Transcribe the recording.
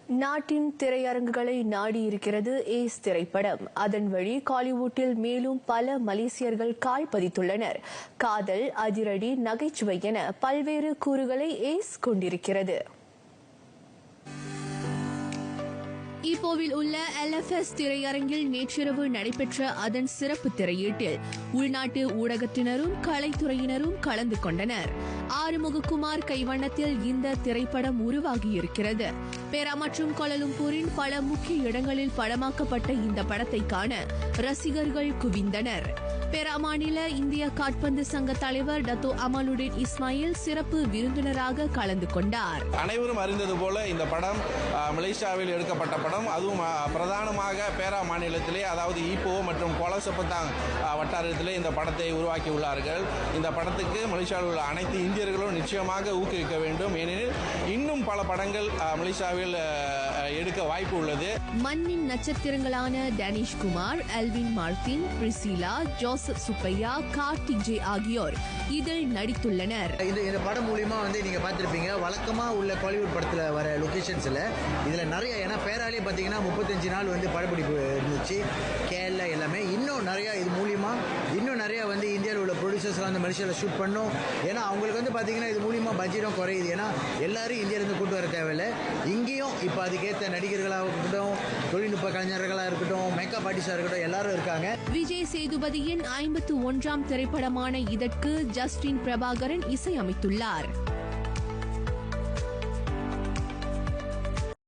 நாட்டின் திரையரங்குகளை நாடியிருக்கிறது ஏஸ் திரைப்படம். அதன் வழி காலிவுட்டில் மேலும் பல மலேசியர்கள் கால் பதித்துள்ளனர். காதல், அதிரடி, நகைச்சுவை என பல்வேறு கூறுகளை ஏஸ் கொண்டிருக்கிறது. ஈப்போவில் உள்ள LFS திரையரங்கில் நேற்றிரவு நடைபெற்ற அதன் சிறப்பு திரையீட்டில் உள்நாட்டு ஊடகத்தினரும் கலைத்துறையினரும் கலந்து கொண்டனர். ஆறுமுகக்குமார் கைவண்ணத்தில் இந்த திரைப்படம் உருவாகியிருக்கிறது. பேரா மற்றும் கோலாலம்பூரின் பல முக்கிய இடங்களில் படமாக்கப்பட்ட இந்த படத்தை காண ரசிகர்கள் குவிந்தனர். பேரா மாநில இந்திய காற்பந்து சங்க தலைவர் டத்தோ அமாலுடின் இஸ்மாயில் சிறப்பு விருந்தினராக கலந்து கொண்டார். அனைவரும் அறிந்தது போல இந்த படம் மலேசியாவில் எடுக்கப்பட்ட படம். அதுவும் பிரதானமாக பேரா மாநிலத்திலே, அதாவது ஈப்போ மற்றும் கோலாசப்பத்தாங் வட்டாரத்திலே இந்த படத்தை உருவாக்கி உள்ளார்கள். இந்த படத்துக்கு மலேசியாவில் உள்ள அனைத்து இந்தியர்களும் நிச்சயமாக ஊக்குவிக்க வேண்டும். ஏனெனில் இன்னும் பல படங்கள் மலேசியாவில் எடுக்க வாய்ப்பு உள்ளது. மண்ணின் நட்சத்திரங்களான டேனிஷ் குமார், எல்வின் மார்டின், பிரிசிலா, ஜோசப் சுப்பையா, கார்த்திக் ஜே ஆகியோர் இதில் நடித்துள்ளனர். இந்த படம் மூலியமா நீங்க பார்த்திருப்பீங்க, வழக்கமா உள்ள காலிவுட் படத்துல வர லொகேஷன்ஸ்ல இதுல நிறைய, ஏன்னா பேராலே பாத்தீங்கன்னா 35 நாள் படப்பிடிப்பு இருந்துச்சு கேரளா எல்லாமே. இன்னும் நிறைய இது மூலியமா இன்னும் நிறைய இந்தியாவில் உள்ள ப்ரொடியூசர்ஸ்லாம் மலேசியாவில் ஷூட் பண்ணும். ஏன்னா அவங்களுக்கு பாத்தீங்கன்னா இது மூலியமா பட்ஜெட்டும் குறையுது. ஏன்னா எல்லாரும் இந்தியாவிலிருந்து கூட்டு வர தேவையில்லை. இங்கேயும் இப்போ அதுக்கேற்ற நடிகர்களாக இருக்கட்டும், தொழில்நுட்ப கலைஞர்களாக இருக்கட்டும், மேக்கப் ஆர்டிஸ்டாக இருக்கட்டும், எல்லாரும் இருக்காங்க. விஜய் சேதுபதியின் 51ஆம் திரைப்படமான இதற்கு ஜஸ்டின் பிரபாகரன் இசையமைத்துள்ளார்.